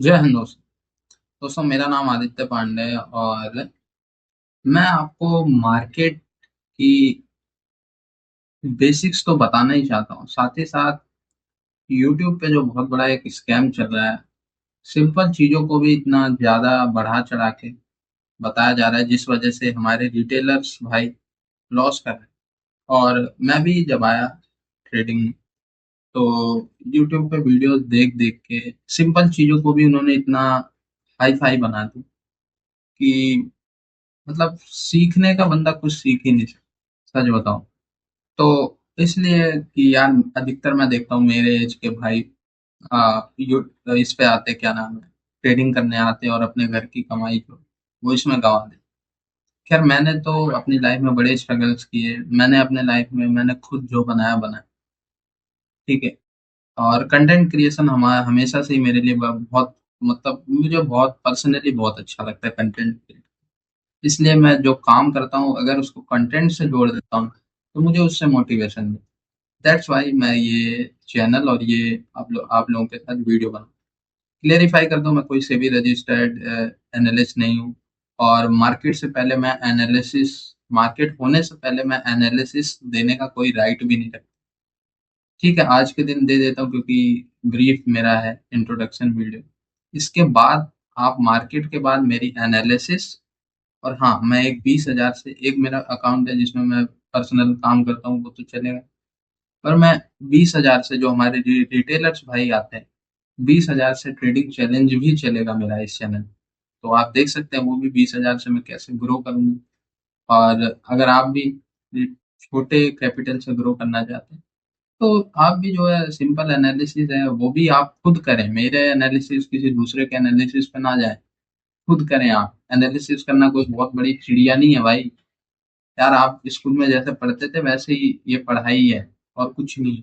जय हिंद दोस्तों। मेरा नाम आदित्य पांडे है और मैं आपको मार्केट की बेसिक्स तो बताना ही चाहता हूँ। साथ ही साथ यूट्यूब पे जो बहुत बड़ा एक स्कैम चल रहा है, सिंपल चीजों को भी इतना ज्यादा बढ़ा चढ़ा के बताया जा रहा है, जिस वजह से हमारे रिटेलर्स भाई लॉस कर रहे हैं। और मैं भी जब आया ट्रेडिंग में, तो यूट्यूब पे वीडियो देख देख के सिंपल चीजों को भी उन्होंने इतना हाई फाई बना दी कि मतलब सीखने का बंदा कुछ सीख ही नहीं सकता, सच बताऊं तो। इसलिए कि यार अधिकतर मैं देखता हूँ मेरे एज के भाई इस पे आते, क्या नाम है, ट्रेडिंग करने आते और अपने घर की कमाई जो वो इसमें गंवा देते। खैर मैंने तो अपनी लाइफ में बड़े स्ट्रगल्स किए। मैंने अपने लाइफ में मैंने खुद जो बनाया बनाया, ठीक है। और कंटेंट क्रिएशन हमारा हमेशा से ही मेरे लिए बहुत, मतलब मुझे बहुत पर्सनली बहुत अच्छा लगता है कंटेंट। इसलिए मैं जो काम करता हूँ अगर उसको कंटेंट से जोड़ देता हूँ तो मुझे उससे मोटिवेशन मिलता है। दैट्स वाई मैं ये चैनल और ये आप लोगों के साथ वीडियो बना क्लियरिफाई कर दूं, मैं कोई सेबी रजिस्टर्ड एनालिस्ट नहीं हूँ। और मार्केट से पहले मैं एनालिसिस मार्केट होने से पहले मैं एनालिसिस देने का कोई राइट भी नहीं रखता। ठीक है, आज के दिन दे देता हूँ क्योंकि ब्रीफ मेरा है इंट्रोडक्शन वीडियो। इसके बाद आप मार्केट के बाद मेरी एनालिसिस। और हाँ, मैं एक 20,000 से एक मेरा अकाउंट है जिसमें मैं पर्सनल काम करता हूँ, वो तो चलेगा। पर मैं 20,000 से जो हमारे रिटेलर्स भाई आते हैं, 20,000 से ट्रेडिंग चैलेंज भी चलेगा मेरा इस चैनल। तो आप देख सकते हैं वो भी 20,000 से मैं कैसे ग्रो करूंगा। और अगर आप भी छोटे कैपिटल से ग्रो करना चाहते हैं तो आप भी जो है सिंपल एनालिसिस है वो भी आप खुद करें, मेरे एनालिसिस किसी दूसरे के एनालिसिस पे ना जाए। खुद करें। आप एनालिसिस करना कोई बहुत बड़ी चिड़िया नहीं है भाई। यार आप स्कूल में जैसे पढ़ते थे वैसे ही ये पढ़ाई है और कुछ नहीं।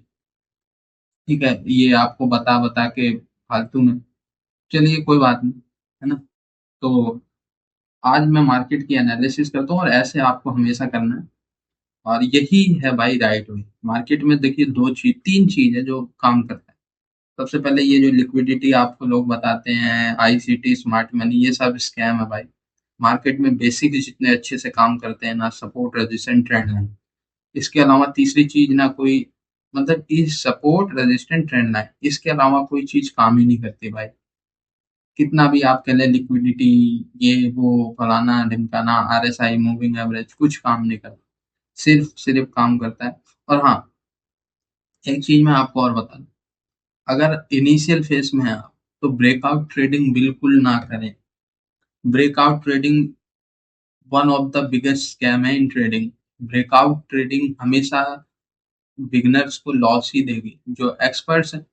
ठीक है, ये आपको बता बता के फालतू में, चलिए कोई बात नहीं, है ना। तो आज मैं मार्केट की एनालिसिस करता हूँ और ऐसे आपको हमेशा करना है। और यही है भाई राइट वे। मार्केट में देखिए दो चीज तीन चीज है जो काम करता है। सबसे पहले ये जो लिक्विडिटी आपको लोग बताते हैं, आईसीटी, स्मार्ट मनी, ये सब स्कैम है भाई। मार्केट में बेसिक जितने अच्छे से काम करते हैं ना, सपोर्ट, रेजिस्टेंस, ट्रेंड लाइन, इसके अलावा तीसरी चीज ना कोई, मतलब इस सपोर्ट, रेजिस्टेंस, ट्रेंड लाइन, इसके अलावा कोई चीज काम ही नहीं करती भाई। कितना भी आप कह लें लिक्विडिटी, ये वो फलाना ढिमकाना, आरएसआई, मूविंग एवरेज, कुछ काम नहीं करता। सिर्फ सिर्फ काम करता है। और हाँ, एक चीज मैं आपको और बता दूं, अगर इनिशियल फेज में है आप, तो ब्रेकआउट ट्रेडिंग बिल्कुल ना करें। Breakout trading one of the biggest scam है इन ट्रेडिंग। ब्रेकआउट ट्रेडिंग हमेशा बिगनर्स को लॉस ही देगी। जो एक्सपर्ट्स हैं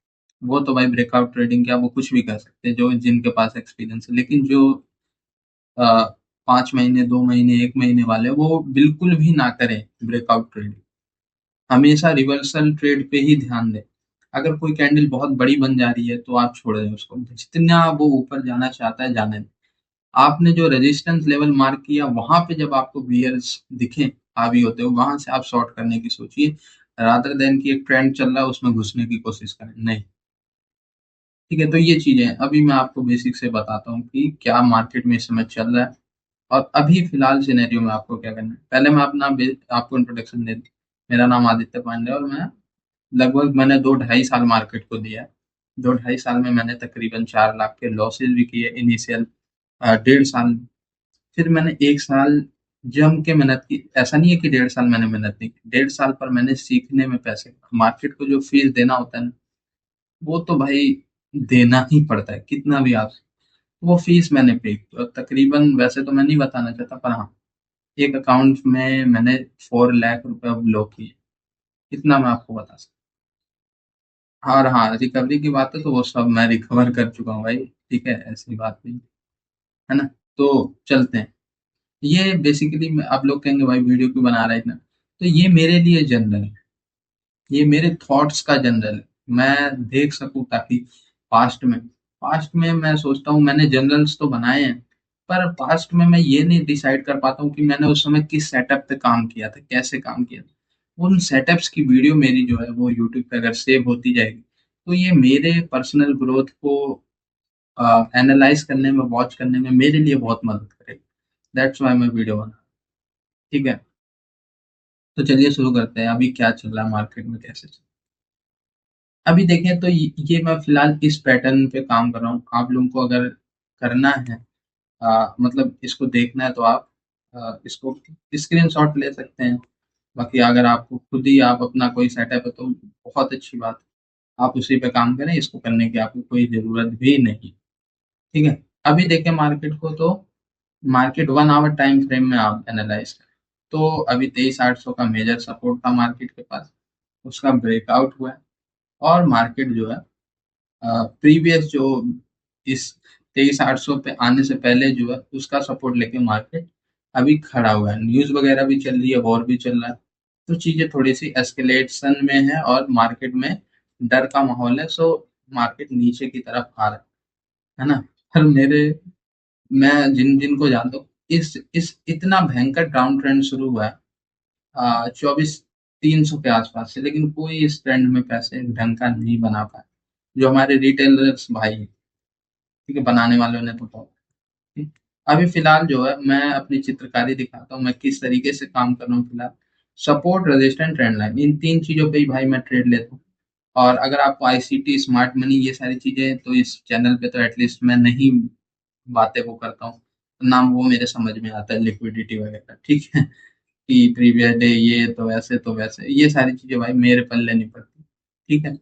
वो तो भाई ब्रेकआउट ट्रेडिंग क्या, वो कुछ भी कर सकते हैं जो जिनके पास एक्सपीरियंस है। लेकिन जो 5 महीने, 2 महीने, 1 महीने वाले, वो बिल्कुल भी ना करें ब्रेकआउट ट्रेडिंग। हमेशा रिवर्सल ट्रेड पे ही ध्यान दें। अगर कोई कैंडल बहुत बड़ी बन जा रही है तो आप छोड़ दें उसको, जितना वो ऊपर जाना चाहता है जाने दें। आपने जो रेजिस्टेंस लेवल मार्क किया वहां पे जब आपको बियर्स दिखे हावी होते हो, वहां से आप शॉर्ट करने की सोचिए, रादर देन कि एक ट्रेंड चल रहा है उसमें घुसने की कोशिश करें, नहीं। ठीक है, तो ये चीजें अभी मैं आपको बेसिक से बताता हूँ कि क्या मार्केट में इस समय चल रहा है और अभी फिलहाल सिनेरियो में आपको क्या करना है। पहले मैं अपना आपको इंट्रोडक्शन दे दूं। मेरा नाम आदित्य पांडे है और मैं लगभग मैंने 2 ढाई साल मार्केट को दिया है। 2 ढाई साल में मैंने तकरीबन 4 लाख के लॉसेस भी किए इनिशियल 1.5 साल। फिर मैंने 1 साल जम के मेहनत की। ऐसा नहीं है कि 1.5 साल मैंने मेहनत नहीं की, 1.5 साल पर मैंने सीखने में पैसे, मार्केट को जो फीस देना होता है ना, वो तो भाई देना ही पड़ता है कितना भी आप। वो फीस मैंने पे की और तकरीबन, वैसे तो मैं नहीं बताना चाहता पर हाँ, एक अकाउंट में मैंने 4 लाख रुपए ब्लॉक किए। इतना मैं आपको बता सकता हूँ। और हाँ, रिकवरी की बात है तो वो सब मैं रिकवर कर चुका हूँ भाई। ठीक है, ऐसी बात नहीं है ना। तो चलते हैं। ये बेसिकली आप लोग कहेंगे भाई वीडियो क्यों बना रहे हैं इतना, तो ये मेरे लिए जनरल है। ये मेरे थॉट्स का जनरल है। मैं देख सकूं ताकि पास्ट में मैं सोचता हूँ मैंने जनरल्स तो बनाए हैं, पर पास्ट में मैं ये नहीं डिसाइड कर पाता हूँ कि मैंने उस समय किस सेटअप पे काम किया था, कैसे काम किया था। उन सेटअप्स की वीडियो मेरी जो है वो यूट्यूब पे अगर सेव होती जाएगी तो ये मेरे पर्सनल ग्रोथ को एनालाइज करने में, वॉच करने में मेरे लिए बहुत मदद करेगी। दैट्स वाई मैं वीडियो बना। ठीक है, तो चलिए शुरू करते हैं। अभी क्या चल रहा है मार्केट में, कैसे चल। अभी देखें तो ये मैं फिलहाल इस पैटर्न पे काम कर रहा हूँ। आप लोगों को अगर करना है, मतलब इसको देखना है, तो आप इसको स्क्रीनशॉट ले सकते हैं। बाकी अगर आपको खुद ही आप अपना कोई सेटअप है तो बहुत अच्छी बात है, आप उसी पे काम करें। इसको करने की आपको कोई जरूरत भी नहीं। ठीक है, अभी देखें मार्केट को, तो मार्केट 1 आवर टाइम फ्रेम में आप एनालाइज करें, तो अभी 23,800 का मेजर सपोर्ट था मार्केट के पास, उसका ब्रेकआउट हुआ है। और मार्केट जो है प्रीवियस जो इस 23,800 पे आने से पहले जो है उसका सपोर्ट लेके मार्केट अभी खड़ा हुआ है। न्यूज वगैरह भी चल रही है, वॉर भी चल रहा है, तो चीजें थोड़ी सी एस्केलेशन में है और मार्केट में डर का माहौल है। सो मार्केट नीचे की तरफ आ रहा है ना। पर मैं जिन जिन को जानता हूँ, इस इतना भयंकर डाउन ट्रेंड शुरू हुआ है 24,300 के आसपास से, लेकिन कोई इस ट्रेंड में पैसे ढंग का नहीं बना पाया। जो हमारे रिटेलर्स भाई हैं, ठीक है, बनाने वालों ने तो बहुत। ठीक। अभी फिलहाल जो है मैं अपनी चित्रकारी दिखाता हूँ, मैं किस तरीके से काम कर रहा हूँ फिलहाल। सपोर्ट, रेजिस्टेंट, ट्रेंड लाइन, इन तीन चीजों पे ही भाई मैं ट्रेड लेता हूँ। और अगर आपको आईसीटी, स्मार्ट मनी, ये सारी चीजें तो इस चैनल पे तो एटलीस्ट मैं नहीं बातें वो करता हूँ, नाम वो मेरे समझ में आता है, लिक्विडिटी वगैरह, ठीक है, कि प्रीवियस डे ये तो वैसे ये सारी चीजें भाई मेरे पल्ले नहीं पड़ती। ठीक है,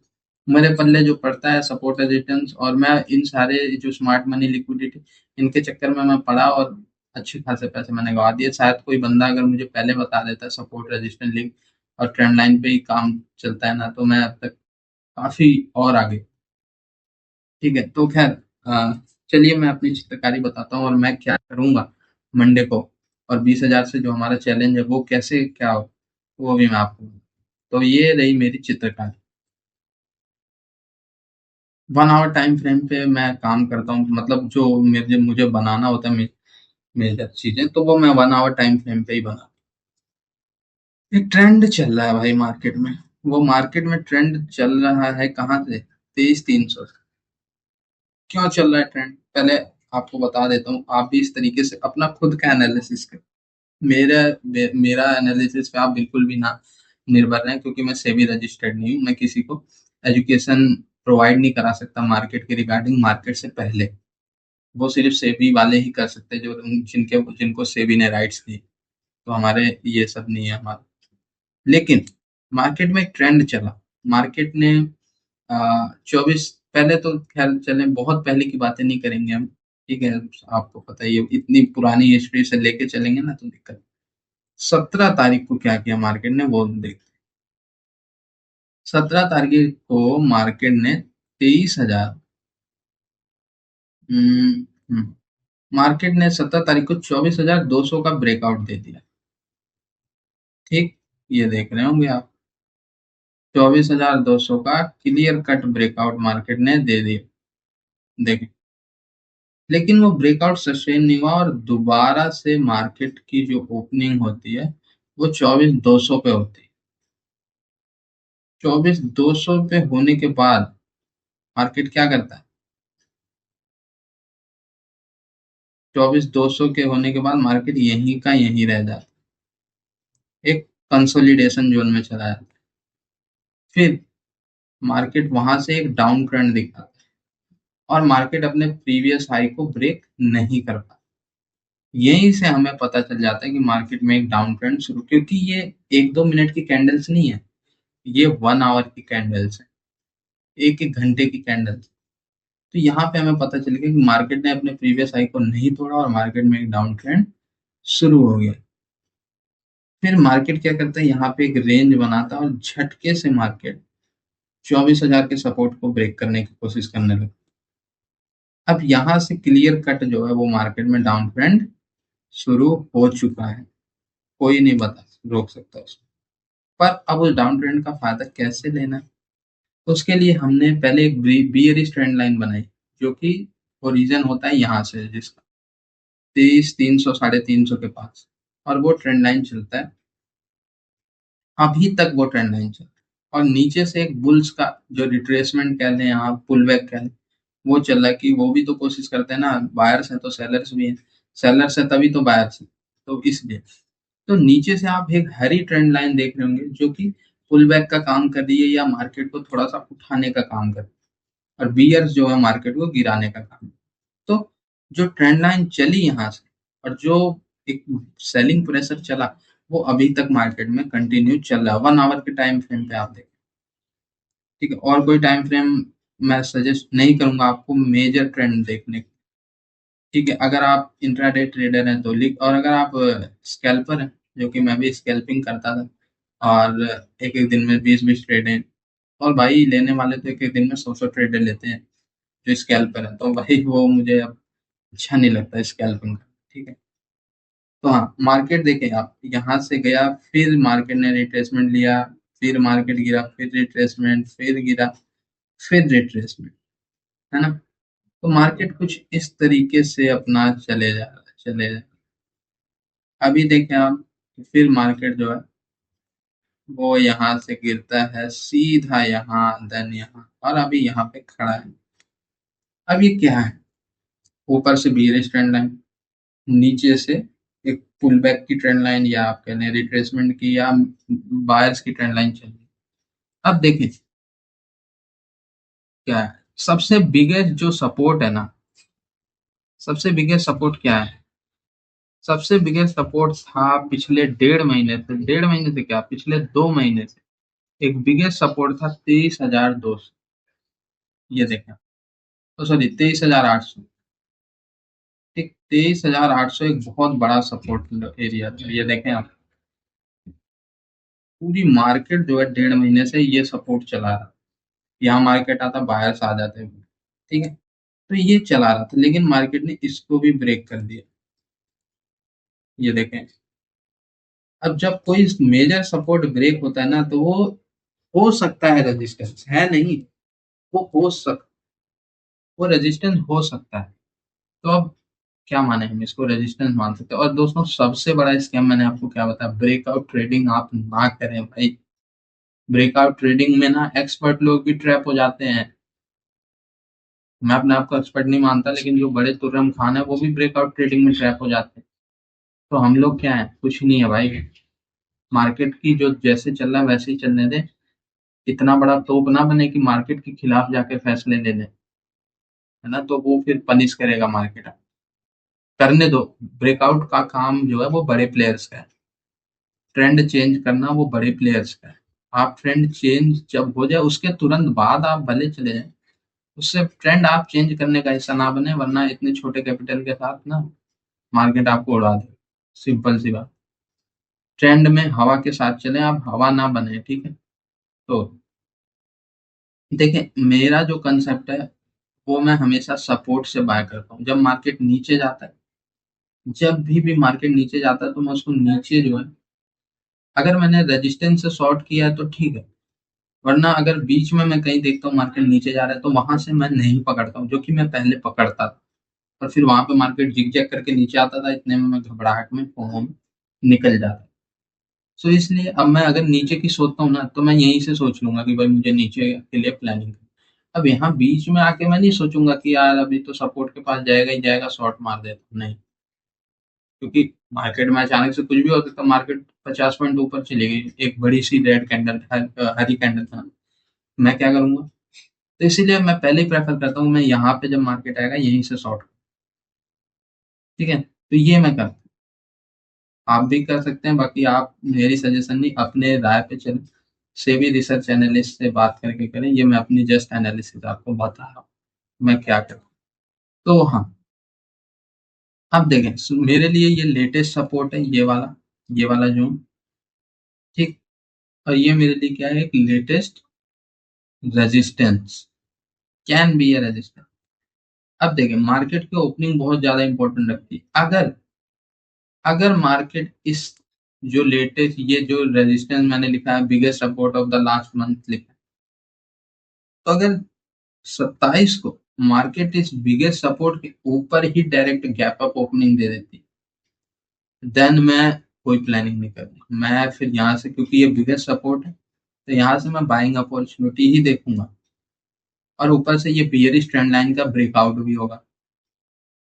मेरे पल्ले जो पड़ता है सपोर्ट, रेजिस्टेंस, और मैं इन सारे जो स्मार्ट मनी, लिक्विडिटी, इनके चक्कर में मैं पड़ा और अच्छे खासे पैसे मैंने गवा दिए। शायद कोई बंदा अगर मुझे पहले बता देता सपोर्ट, रेजिस्टेंस, लिंक और ट्रेंड लाइन पे ही काम चलता है ना, तो मैं अब तक काफी और आगे। ठीक है, तो खैर चलिए मैं अपनी चित्रकारी बताता हूँ और मैं क्या करूंगा मंडे को, और 20,000 से जो हमारा चैलेंज है वो कैसे क्या हो, वो भी मैं आपको तो ये रही मेरी चित्रकारी। 1 आवर टाइम फ्रेम पे मैं काम करता हूँ, मतलब जो मुझे मुझे बनाना होता है मेजर चीजें, तो वो मैं 1 आवर टाइम फ्रेम पे ही बना। एक ट्रेंड चल रहा है भाई मार्केट में। वो मार्केट में ट्रेंड चल रहा है कहाँ से, 23,300। क्यों चल रहा है ट्रेंड, पहले आपको बता देता हूँ। आप भी इस तरीके से अपना खुद का एनालिसिस करें। मेरा एनालिसिस पे आप बिल्कुल भी ना निर्भर रहें, क्योंकि मैं सेबी रजिस्टर्ड नहीं हूँ। मैं किसी को एजुकेशन प्रोवाइड नहीं करा सकता मार्केट के रिगार्डिंग, मार्केट से पहले। वो सिर्फ सेबी वाले ही कर सकते हैं, जो जिनके जिनको सेबी ने राइट्स दिए। तो हमारे ये सब नहीं है हमारा। लेकिन मार्केट में एक ट्रेंड चला। मार्केट ने 24, पहले तो खैर चले, बहुत पहले की बातें नहीं करेंगे हम। ठीक है, आपको पता ही है, इतनी पुरानी हिस्ट्री से लेके चलेंगे ना तो दिक्कत। 17 तारीख को क्या किया मार्केट ने वो देख। 17 तारीख को मार्केट ने 23,000, मार्केट ने 17 तारीख को 24,200 का ब्रेकआउट दे दिया। ठीक, ये देख रहे होंगे आप, 24,200 का क्लियर कट ब्रेकआउट मार्केट ने दे दिया। देखिए, लेकिन वो ब्रेकआउट सस्टेन नहीं हुआ और दोबारा से मार्केट की जो ओपनिंग होती है वो 24,200 पे होती है। 24,200 पे होने के बाद मार्केट क्या करता है, 24,200 के होने के बाद मार्केट यहीं का यहीं रह जाता है, एक कंसोलिडेशन जोन में चला जाता है। फिर मार्केट वहां से एक डाउन ट्रेंड दिखाता है और मार्केट अपने प्रीवियस हाई को ब्रेक नहीं कर पाता। यहीं से हमें पता चल जाता है कि मार्केट में एक डाउन ट्रेंड शुरू, क्योंकि ये 1-2 मिनट की कैंडल्स नहीं है, ये 1 आवर की कैंडल्स है, एक एक घंटे की कैंडल्स। तो यहाँ पे हमें पता चल गया कि मार्केट ने अपने प्रीवियस हाई को नहीं तोड़ा और मार्केट में एक डाउन ट्रेंड शुरू हो गया। फिर मार्केट क्या करता है, यहाँ पे एक रेंज बनाता है और झटके से मार्केट 24,000 के सपोर्ट को ब्रेक करने की कोशिश करने लगता है। अब यहाँ से क्लियर कट जो है वो मार्केट में डाउन ट्रेंड शुरू हो चुका है, कोई नहीं बता रोक सकता उसको। पर अब उस डाउन ट्रेंड का फायदा कैसे लेना है, उसके लिए हमने पहले एक बियरिश ट्रेंड लाइन बनाई, जो कि ओरिजिन होता है यहाँ से, जिसका 23,300, 350 के पास, और वो ट्रेंड लाइन चलता है अभी तक, वो ट्रेंड लाइन चलता है। और नीचे से एक बुल्स का जो रिट्रेसमेंट कह लें, यहाँ पुल बैक कह लें, वो चल रहा है कि वो भी तो कोशिश करते हैं ना, बायर्स हैं तो सेलर्स भी हैं, सेलर्स है तभी तो बायर्स हैं, तो इसलिए। तो नीचे से आप एक हरी ट्रेंड लाइन देख रहे होंगे जो कि पुल बैक का काम कर रही है या मार्केट को थोड़ा सा उठाने का काम कर रही है, और बियर्स जो है मार्केट को गिराने का काम। तो जो ट्रेंड लाइन चली यहाँ से और जो एक सेलिंग प्रेशर चला, वो अभी तक मार्केट में कंटिन्यू चल रहा है 1 आवर के टाइम फ्रेम पे आप देखें। ठीक है, और कोई टाइम फ्रेम मैं सजेस्ट नहीं करूंगा आपको मेजर ट्रेंड देखने। ठीक है, अगर आप इंट्राडे ट्रेडर हैं तो लिख, और अगर आप स्कैल्पर हैं, जो कि मैं भी स्कैल्पिंग करता था, और एक एक दिन में 20-20 ट्रेडें, और भाई लेने वाले तो एक एक दिन में 100-100 ट्रेडें लेते हैं जो स्कैल्पर है, तो भाई वो मुझे अब अच्छा नहीं लगता स्कैल्पिंग का। ठीक है, तो हाँ, मार्केट देखें आप, यहाँ से गया, फिर मार्केट ने रिट्रेसमेंट लिया, फिर मार्केट गिरा, फिर रिट्रेसमेंट, फिर गिरा, फिर रिट्रेसमेंट, है ना। तो मार्केट कुछ इस तरीके से अपना चले जा रहा है, चले जा रहा है। अभी देखें आप, फिर मार्केट जो है वो यहाँ से गिरता है सीधा यहाँ, देन यहाँ, और अभी यहाँ पे खड़ा है। अब ये क्या है, ऊपर से बियरिश ट्रेंड लाइन, नीचे से एक पुल बैक की ट्रेंड लाइन, या आप कह लें रिट्रेसमेंट की, या बायर्स की ट्रेंड लाइन चल रही है। अब देखिए क्या है, सबसे बिगेस्ट जो सपोर्ट है ना, सबसे बिगेस्ट सपोर्ट क्या है, सबसे बिगेस्ट सपोर्ट था पिछले 1.5 महीने से, 1.5 महीने से क्या, पिछले 2 महीने से एक बिगेस्ट सपोर्ट था 23,200। ये देखें, तो सॉरी 23,800। ठीक, 23,800 एक बहुत बड़ा सपोर्ट एरिया था, ये देखें आप। पूरी मार्केट जो है 1.5 महीने से ये सपोर्ट चला रहा है, यहाँ मार्केट आता, बायर्स आ जाते हैं। ठीक है, तो ये चला रहा था, लेकिन मार्केट ने इसको भी ब्रेक कर दिया। ये देखें, अब जब कोई मेजर सपोर्ट ब्रेक होता है ना, तो वो हो सकता है रेजिस्टेंस, है नहीं, वो हो सक वो रेजिस्टेंस हो सकता है। तो अब क्या माने, हम इसको रेजिस्टेंस मान सकते हैं। और दोस्तों, सबसे बड़ा स्कैम मैंने आपको क्या बताया, ब्रेकआउट ट्रेडिंग आप ना करें भाई। ब्रेकआउट ट्रेडिंग में ना एक्सपर्ट लोग भी ट्रैप हो जाते हैं। मैं अपने आप को एक्सपर्ट नहीं मानता, लेकिन जो बड़े तुर्रम खान है वो भी ब्रेकआउट ट्रेडिंग में ट्रैप हो जाते हैं। तो हम लोग क्या है, कुछ नहीं है भाई, मार्केट की जो जैसे चल रहा है वैसे ही चलने दें। इतना बड़ा तोप ना बने कि मार्केट के खिलाफ जाके फैसले ले लें, है ना, तो वो फिर पनिश करेगा मार्केट। करने दो, ब्रेकआउट का काम जो है वो बड़े प्लेयर्स का है, ट्रेंड चेंज करना वो बड़े प्लेयर्स का है। आप ट्रेंड चेंज जब हो जाए उसके तुरंत बाद आप भले चले जाएं, उससे ट्रेंड आप चेंज करने का हिस्सा ना बने, वरना इतने छोटे कैपिटल के साथ ना मार्केट आपको उड़ा दे। सिंपल सी बात, ट्रेंड में हवा के साथ चले, आप हवा ना बने। ठीक है, तो देखिए मेरा जो कंसेप्ट है वो मैं हमेशा सपोर्ट से बाय करता हूँ। जब मार्केट नीचे जाता है, जब भी मार्केट नीचे जाता है, तो मैं उसको नीचे जो है, अगर मैंने रेजिस्टेंस से शॉर्ट किया है तो ठीक है, वरना अगर बीच में मैं कहीं देखता हूँ मार्केट नीचे जा रहा है, तो वहां से मैं नहीं पकड़ता हूँ, जो कि मैं पहले पकड़ता था। और फिर वहां पे मार्केट जिग जैग करके नीचे आता था, इतने में मैं घबराहट में फोमो में निकल जाता। सो इसलिए अब मैं अगर नीचे की सोचता हूँ ना, तो मैं यहीं से सोच लूंगा कि भाई मुझे नीचे के लिए प्लानिंग है। अब यहाँ बीच में आके मैं नहीं सोचूंगा कि यार अभी तो सपोर्ट के पास जाएगा ही जाएगा, शॉर्ट मार देता हूँ, नहीं। क्योंकि मार्केट में अचानक से कुछ भी हो सकता है, मार्केट 50 पॉइंट ऊपर चली गई, एक बड़ी सी रेड कैंडल, हरी कैंडल था, मैं क्या करूंगा। तो इसीलिए मैं पहले ही प्रेफर करता हूँ, मैं यहाँ पे जब मार्केट आएगा यहीं से शॉर्ट। ठीक है, तो ये मैं करता हूँ, आप भी कर सकते हैं। बाकी आप मेरी सजेशन नहीं, अपने राय पे चलें, सेबी रिसर्च एनालिस्ट से बात करके करें। ये मैं अपनी जस्ट एनालिसिस आपको बता रहा हूँ, मैं क्या करूँ। तो हाँ, अब देखें, मेरे लिए ये लेटेस्ट सपोर्ट है, ये वाला जोन। ठीक, और ये मेरे लिए क्या है, एक latest resistance, can be A resistance. अब देखें, मार्केट की ओपनिंग बहुत ज्यादा इंपॉर्टेंट रखती है। अगर अगर मार्केट इस जो लेटेस्ट, ये जो रेजिस्टेंस मैंने लिखा है, biggest support of the last month लिखा है, तो अगर 27 को मार्केट इस बिगेस्ट सपोर्ट के ऊपर ही डायरेक्ट गैप अप ओपनिंग दे देती, देन मैं कोई प्लानिंग नहीं करूंगा। मैं फिर यहाँ से, क्योंकि ये बिगेस्ट सपोर्ट है, तो यहाँ से मैं बाइंग अपॉर्चुनिटी ही देखूंगा। और ऊपर से ये बियरिश ट्रेंड लाइन का ब्रेकआउट भी होगा।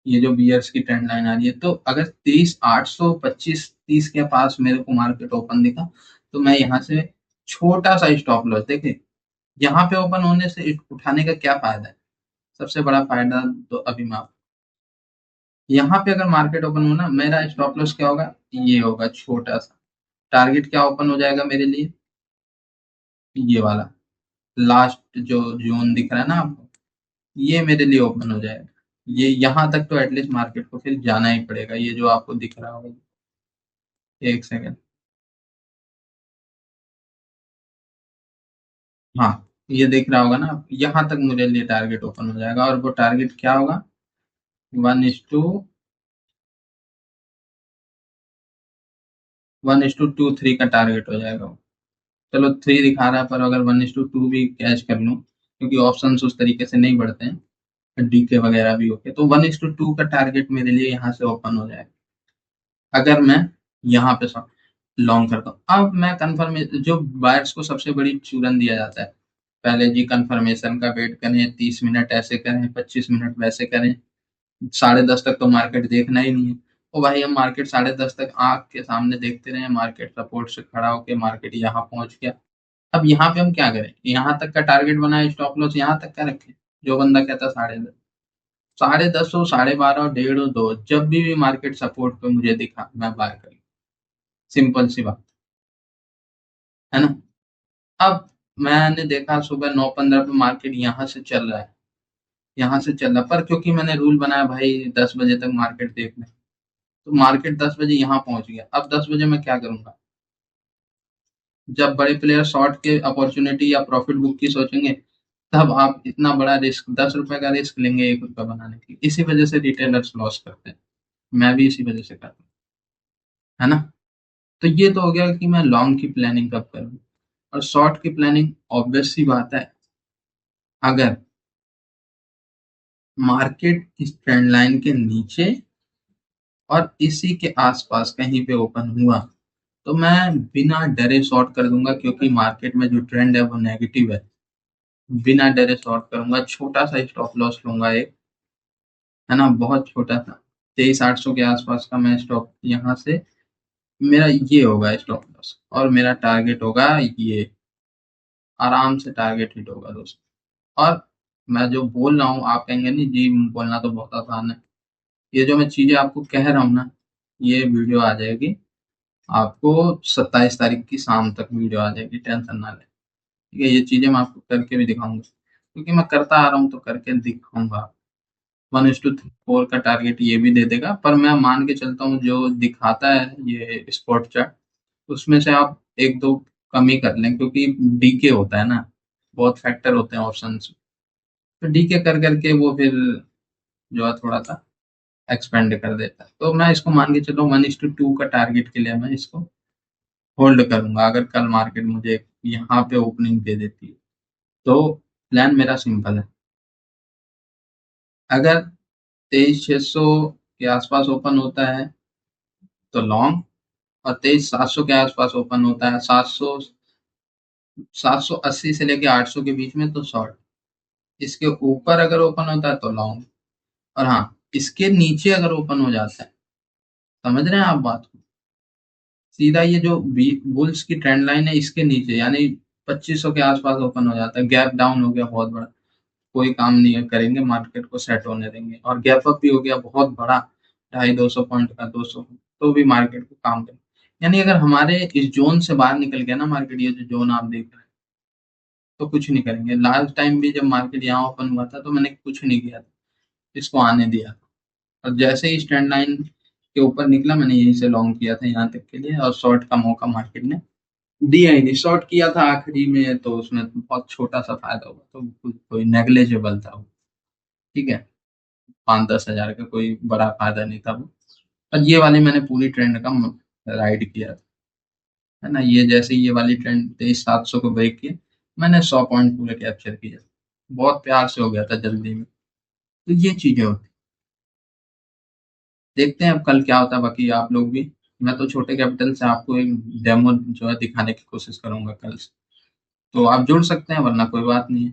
ये जो बियर्स की ट्रेंड लाइन आ रही है, तो अगर 23,800 25-30 के पास मेरे को मार्केट ओपन दिखा, तो मैं यहाँ से छोटा सा स्टॉप लॉस देखे, यहाँ पे ओपन होने से उठाने का क्या फायदा है? सबसे बड़ा फायदा तो अभी मैं यहाँ पे अगर मार्केट ओपन हो ना, मेरा स्टॉप लॉस क्या होगा, ये होगा छोटा सा। टारगेट क्या ओपन हो जाएगा मेरे लिए, ये वाला लास्ट जो जोन दिख रहा है ना आपको, ये मेरे लिए ओपन हो जाएगा। ये यहाँ तक तो एटलीस्ट मार्केट को फिर जाना ही पड़ेगा, ये जो आपको दिख रहा होगा। एक सेकेंड, हाँ, ये दिख रहा होगा ना, यहाँ तक मेरे लिए टारगेट ओपन हो जाएगा, और वो टारगेट क्या होगा, 1:3 का टारगेट हो जाएगा वो। चलो 3 दिखा रहा है, पर अगर 1:2 भी कैच कर लूँ, क्योंकि ऑप्शंस उस तरीके से नहीं बढ़ते हैं, डीके वगैरह भी होते, तो 1:2 का टारगेट मेरे लिए यहाँ से ओपन हो जाएगा, अगर मैं यहाँ पे लॉन्ग करता हूँ। अब मैं कन्फर्म, जो बायर्स को सबसे बड़ी चूरन दिया जाता है, पहले जी कन्फर्मेशन का वेट करें, 30 मिनट ऐसे करें, 25 मिनट वैसे करें, 10:30 तक तो मार्केट देखना ही नहीं है। ओ भाई, हम मार्केट 10:30 तक आँख के सामने देखते रहे, मार्केट सपोर्ट से खड़ा होके मार्केट यहाँ पहुँच गया। अब यहाँ पे हम क्या करें, यहाँ तक का टारगेट बनाए, स्टॉप लॉस यहाँ तक का रखें। जो बंदा कहता 10:30, 10:30 हो, 12:30 हो, 1:30 हो, 2, जब भी मार्केट सपोर्ट पे मुझे दिखा, मैं बाय कर, सिंपल सी बात है ना। अब मैंने देखा सुबह 9:15 पे मार्केट यहाँ से चल रहा है, यहाँ से चल रहा है, पर क्योंकि मैंने रूल बनाया भाई 10 बजे तक मार्केट देखना है, तो मार्केट 10 बजे यहाँ पहुंच गया। अब 10 बजे मैं क्या करूंगा, जब बड़े प्लेयर शॉर्ट के अपॉर्चुनिटी या प्रॉफिट बुक की सोचेंगे, तब आप इतना बड़ा रिस्क, 10 रुपए का रिस्क लेंगे 1 रुपया बनाने की। इसी वजह से रिटेलर्स लॉस करते हैं, मैं भी इसी वजह से करता हूँ, है ना। तो ये तो हो गया कि मैं लॉन्ग की प्लानिंग कब करूँ, और शॉर्ट की प्लानिंग ऑब्वियस सी बात है, अगर मार्केट इस ट्रेंड लाइन के नीचे और इसी के आसपास कहीं पे ओपन हुआ, तो मैं बिना डरे शॉर्ट कर दूंगा, क्योंकि मार्केट में जो ट्रेंड है वो नेगेटिव है। बिना डरे शॉर्ट करूंगा, छोटा सा स्टॉप लॉस लूंगा एक, है ना, बहुत छोटा सा, 23,800 के आसपास का मैं स्टॉप यहाँ से, मेरा ये होगा स्टॉप लॉस, और मेरा टारगेट होगा ये, आराम से टारगेट हिट होगा दोस्तों। और मैं जो बोल रहा हूँ, आप कहेंगे नहीं जी बोलना तो बहुत आसान है, ये जो मैं चीजें आपको कह रहा हूँ ना, ये वीडियो आ जाएगी आपको 27 तारीख की शाम तक, वीडियो आ जाएगी, टेंशन ना लें। ठीक है, ये चीजें मैं आपको करके भी दिखाऊंगा, क्योंकि मैं करता आ रहा हूँ तो करके दिखाऊंगा। 1:4 का टारगेट ये भी दे देगा, पर मैं मान के चलता हूँ जो दिखाता है ये स्पॉट चार्ट, उसमें से आप एक दो कम ही कर लें, क्योंकि डीके होता है ना, बहुत फैक्टर होते हैं ऑप्शन, तो डीके कर करके वो फिर जो है थोड़ा सा एक्सपेंड कर देता है। तो मैं इसको मान के चलो 1:2 का टारगेट के लिए मैं इसको होल्ड करूंगा, अगर कल मार्केट मुझे यहाँ पे ओपनिंग दे देती है। तो प्लान मेरा सिंपल है, अगर 23,600 के आसपास ओपन होता है तो लॉन्ग, और 23,700 के आसपास ओपन होता है, 780 से लेके 800 के बीच में, तो शॉर्ट। इसके ऊपर अगर ओपन होता है तो लॉन्ग, और हाँ, इसके नीचे अगर ओपन हो जाता है, समझ रहे हैं आप बात को, सीधा ये जो बुल्स की ट्रेंड लाइन है इसके नीचे, यानी 2500 के आसपास ओपन हो जाता है, गैप डाउन हो गया बहुत बड़ा, कोई काम नहीं है, करेंगे, मार्केट को सेट होने देंगे, और गैप अप भी हो गया बहुत बड़ा, 250 200 पॉइंट का, 200, तो भी मार्केट को काम करें। यानी अगर हमारे इस जोन से बाहर निकल गया ना मार्केट, ये जो जोन आप देख रहे हैं, तो कुछ नहीं करेंगे। लास्ट टाइम भी जब मार्केट यहाँ ओपन हुआ था, तो मैंने कुछ नहीं किया था, इसको आने दिया था, और जैसे ही स्टैंड लाइन के ऊपर निकला, मैंने यहीं से लॉन्ग किया था यहाँ तक के लिए, और शॉर्ट का मौका मार्केट ने दिया ही नहीं। शॉर्ट किया था आखिरी में, तो उसमें तो बहुत छोटा सा फायदा हुआ, तो कोई नेग्लेजेबल था वो, ठीक है, 5-10 हज़ार का कोई बड़ा फायदा नहीं था वो। और ये वाली मैंने पूरी ट्रेंड का राइड किया था, है ना, ये जैसे ये वाली ट्रेंड 23,700 को ब्रेक किया, मैंने 100 पॉइंट पूरे कैप्चर किया, बहुत प्यार से हो गया था, जल्दी में। तो ये चीजें होती, देखते हैं अब कल क्या होता है, बाकी आप लोग भी, मैं तो छोटे कैपिटल से आपको एक डेमो जो है दिखाने की कोशिश करूंगा कल से, तो आप जुड़ सकते हैं, वरना कोई बात नहीं है।